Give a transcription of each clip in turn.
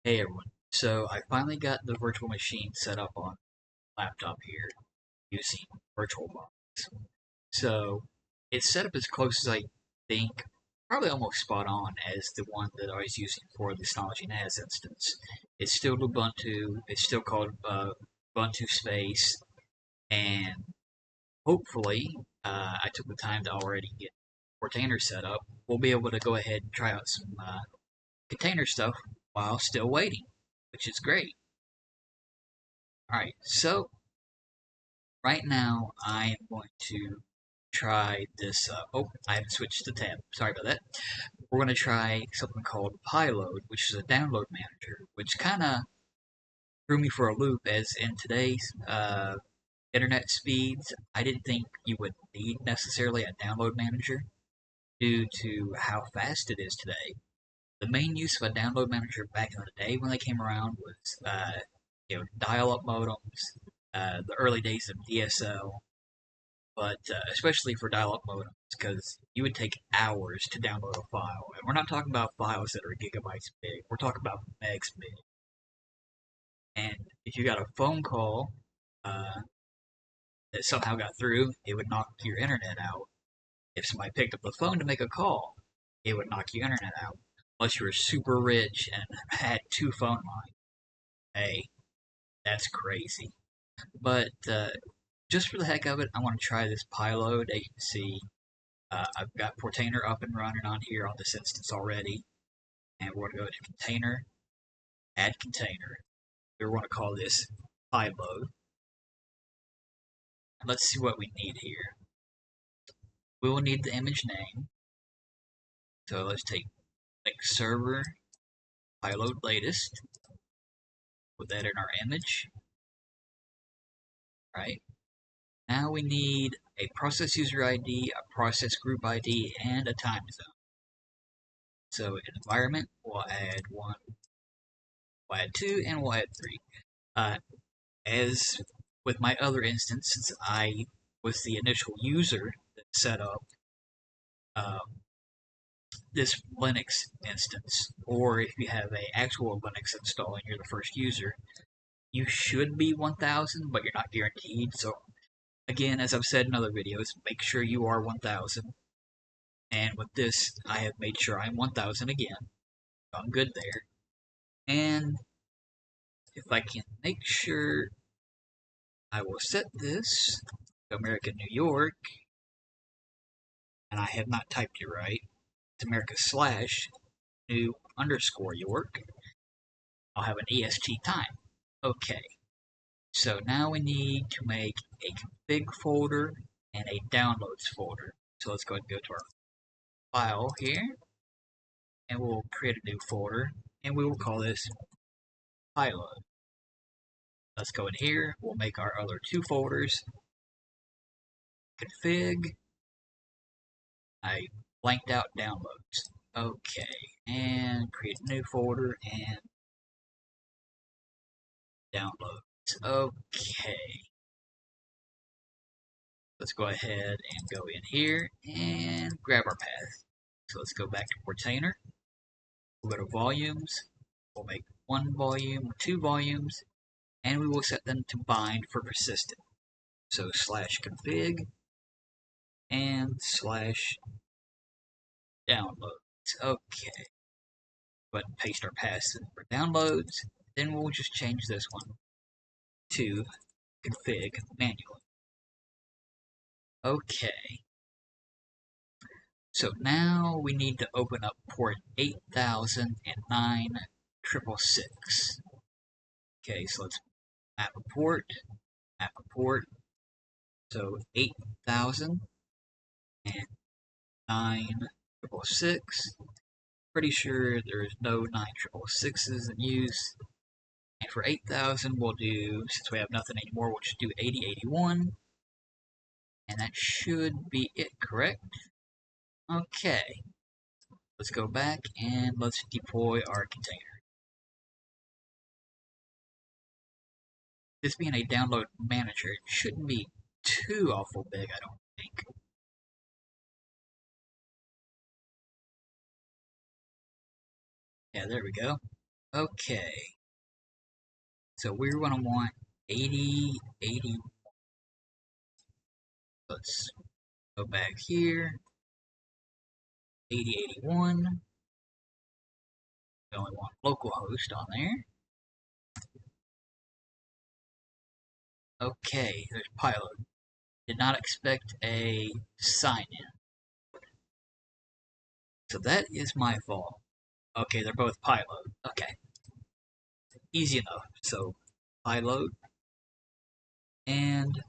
Hey everyone. So I finally got the virtual machine set up on laptop here using VirtualBox. So it's set up as close as I think, probably almost spot on as the one that I was using for the Synology NAS instance. It's still Ubuntu. It's still called Ubuntu Space, and hopefully I took the time to already get Portainer set up. We'll be able to go ahead and try out some container stuff while still waiting, which is great. Alright, so right now I am going to try this. Oh, I haven't switched the tab. Sorry about that. We're going to try something called Pyload, which is a download manager, which kind of threw me for a loop as in today's internet speeds, I didn't think you would need necessarily a download manager due to how fast it is today. The main use of a download manager back in the day when they came around was, dial-up modems, the early days of DSL, but especially for dial-up modems, because you would take hours to download a file. And we're not talking about files that are gigabytes big. We're talking about megs big. And if you got a phone call that somehow got through, it would knock your internet out. If somebody picked up the phone to make a call, it would knock your internet out. Unless you were super rich and had two phone lines. Hey, that's crazy. But just for the heck of it, I want to try this Pyload. As you can see, I've got Portainer up and running on here on this instance already. And we're going to go to Container, Add Container. We want to call this Pyload. And let's see what we need here. We will need the image name. So let's take server, Pyload latest. Put that in our image. Right. Now we need a process user ID, a process group ID, and a time zone. So in environment, we'll add 1, we'll add 2, and we'll add 3. As with my other instance, since I was the initial user that set up this Linux instance, or if you have an actual Linux install and you're the first user, you should be 1000, but you're not guaranteed. So again, as I've said in other videos, make sure you are 1000. And with this, I have made sure I'm 1000 again. So I'm good there. And if I can make sure, I will set this to America, New York. And I have not typed it right. It's America / new _ York. I'll have an EST time. Okay. So now we need to make a config folder and a downloads folder. So let's go ahead and go to our file here. And we'll create a new folder. And we will call this Pyload. Let's go in here. We'll make our other 2 folders. Config. I blanked out downloads. Okay. And create a new folder and downloads. Okay. Let's go ahead and go in here and grab our path. So let's go back to Portainer. We'll go to volumes. We'll make 1 volume, 2 volumes, and we will set them to bind for persistent. So /config and /downloads. Okay. Go ahead and paste our path for downloads. Then we'll just change this one to config manually. Okay. So now we need to open up port 8009/666. Okay, so let's map a port. So 8009/666. Pretty sure there's no 9/666s in use. And for 8000, we'll do, since we have nothing anymore, we'll just do 8081. And that should be it, correct? Okay. Let's go back and let's deploy our container. This being a download manager, it shouldn't be too awful big, I don't think. Yeah, there we go. Okay, so we're going to want 80, 80. Let's go back here. 80, 81. We only want localhost on there. Okay, there's Pyload. Did not expect a sign in. So that is my fault. Okay, they're both Pyload. Okay, easy enough. So Pyload and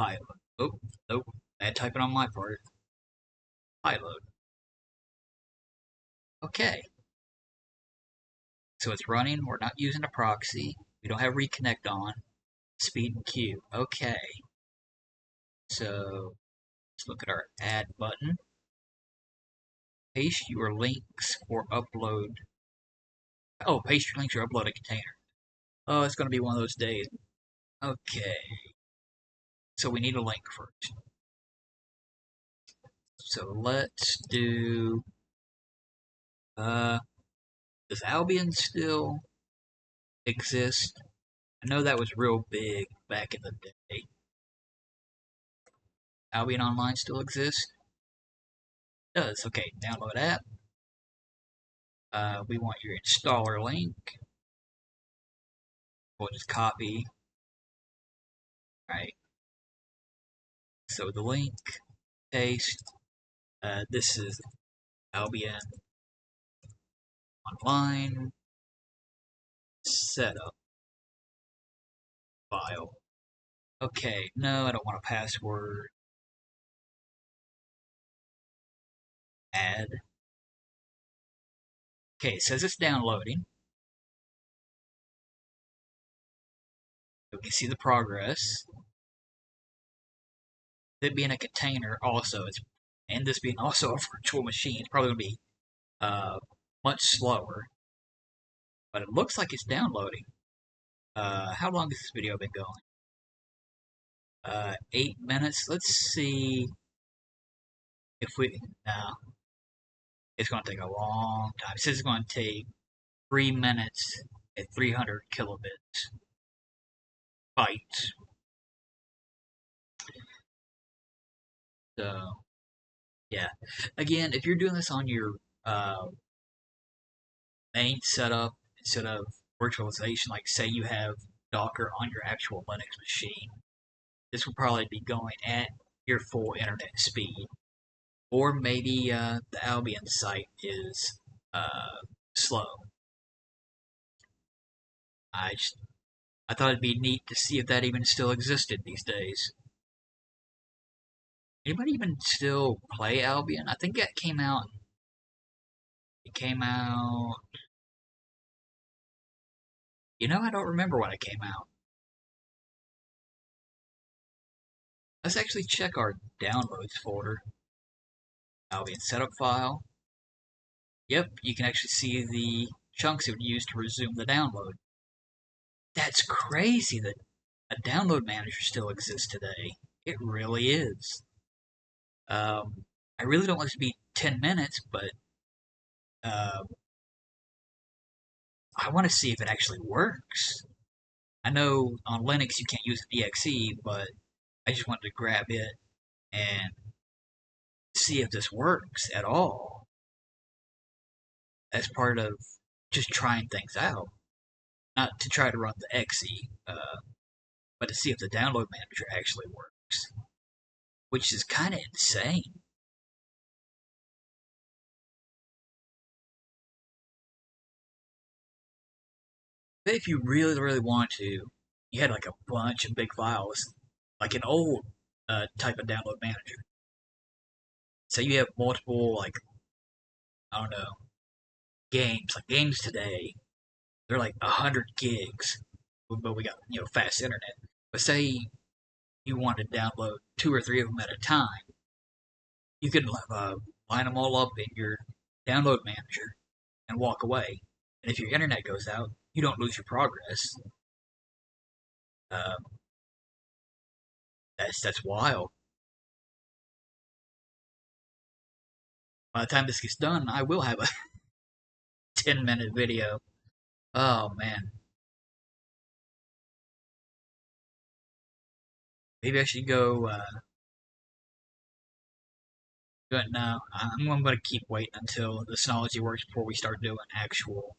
Pyload. Oh, nope. Bad typing on my part. Pyload. Okay, so it's running. We're not using a proxy. We don't have reconnect on. Speed and queue. Okay, so let's look at our add button. Paste your links or upload. Oh, paste your links or upload a container. Oh, it's going to be one of those days. Okay, so we need a link first. So let's do. Uh, does Albion still exist? I know that was real big back in the day. Albion Online still exists? It does. Okay, download app. We want your installer link. We'll just copy. Right. So the link, paste. This is Albion Online setup file. Okay, no, I don't want a password. Add. Okay, it says it's downloading. We can see the progress. It being a container also, and this being also a virtual machine, it's probably going to be much slower. But it looks like it's downloading. How long has this video been going? 8 minutes. Let's see if we. No, it's going to take a long time. It says it's going to take 3 minutes at 300 kilobits bytes. So yeah, again, if you're doing this on your main setup instead of virtualization, like say you have Docker on your actual Linux machine, this will probably be going at your full internet speed. Or maybe the Albion site is slow. I thought it'd be neat to see if that even still existed these days. Anybody even still play Albion? I think that came out. It came out. I don't remember when it came out. Let's actually check our downloads folder. Albion setup file. Yep, you can actually see the chunks it would use to resume the download. That's crazy that a download manager still exists today. It really is. I really don't want it to be 10 minutes, but uh, I want to see if it actually works. I know on Linux you can't use the exe, but I just wanted to grab it and see if this works at all as part of just trying things out. Not to try to run the exe, but to see if the download manager actually works, which is kind of insane. But if you really, really want to, you had like a bunch of big files, like an old type of download manager. So you have multiple, like, I don't know, games. Like games today, they're like 100 gigs, but we got, fast internet. But say you want to download two or three of them at a time, you can line them all up in your download manager and walk away. And if your internet goes out, you don't lose your progress. Um, that's wild. By the time this gets done, I will have a 10-minute video Oh man, maybe I should go. But no, I'm gonna keep waiting until the Synology works before we start doing actual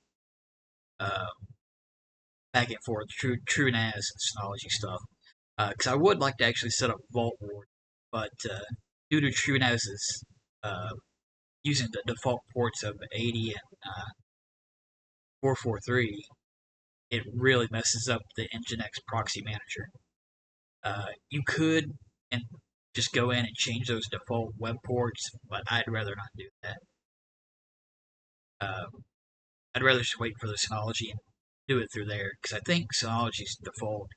uh, back and forth true NAS Synology stuff. Because I would like to actually set up Vault Ward, but due to true NAS's uh, using the default ports of 80 and 443, it really messes up the Nginx proxy manager. You could and just go in and change those default web ports, but I'd rather not do that. I'd rather just wait for the Synology and do it through there because I think Synology's default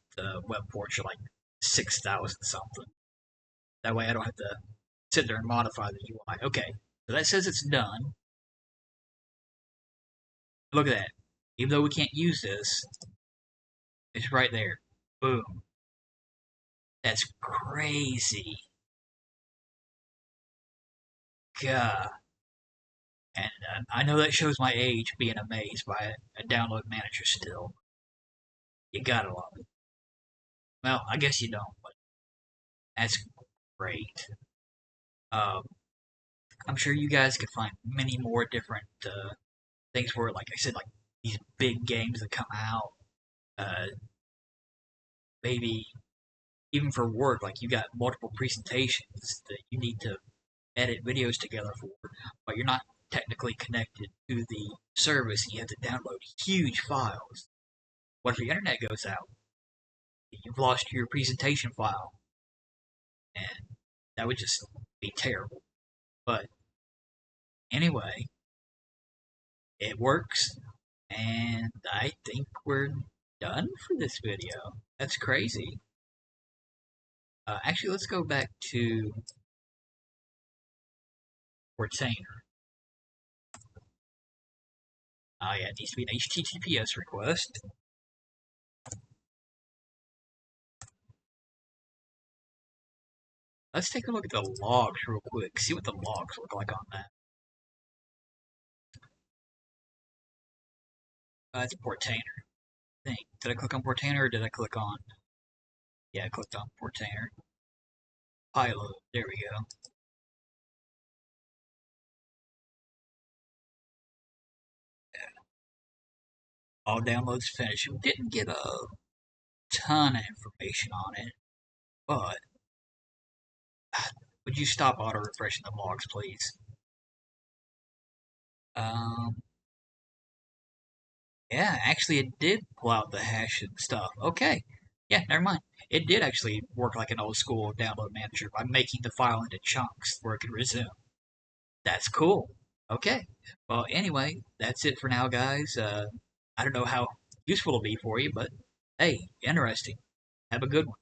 web ports are like 6,000 something. That way I don't have to sit there and modify the UI. Okay, so that says it's done. Look at that. Even though we can't use this, it's right there. Boom. That's crazy. God. And I know that shows my age being amazed by a download manager still. You gotta love it. Well, I guess you don't, but that's great. Um, I'm sure you guys could find many more different things where, like I said, like these big games that come out. Uh, Maybe even for work, like you got multiple presentations that you need to edit videos together for, but you're not technically connected to the service and you have to download huge files. What if the internet goes out? You've lost your presentation file, and that would just be terrible. But anyway, it works, and I think we're done for this video. That's crazy. Actually, let's go back to Portainer. Yeah, it needs to be an HTTPS request. Let's take a look at the logs real quick. See what the logs look like on that. That's Portainer. I think. Did I click on Portainer or did I click on? Yeah, I clicked on Portainer. Pyload. There we go. All downloads finished. We didn't get a ton of information on it, but would you stop auto refreshing the logs, please? Um, yeah, actually, it did pull out the hash and stuff. Okay, yeah, never mind. It did actually work like an old school download manager by making the file into chunks where it could resume. That's cool. Okay. Well, anyway, that's it for now, guys. I don't know how useful it'll be for you, but hey, interesting. Have a good one.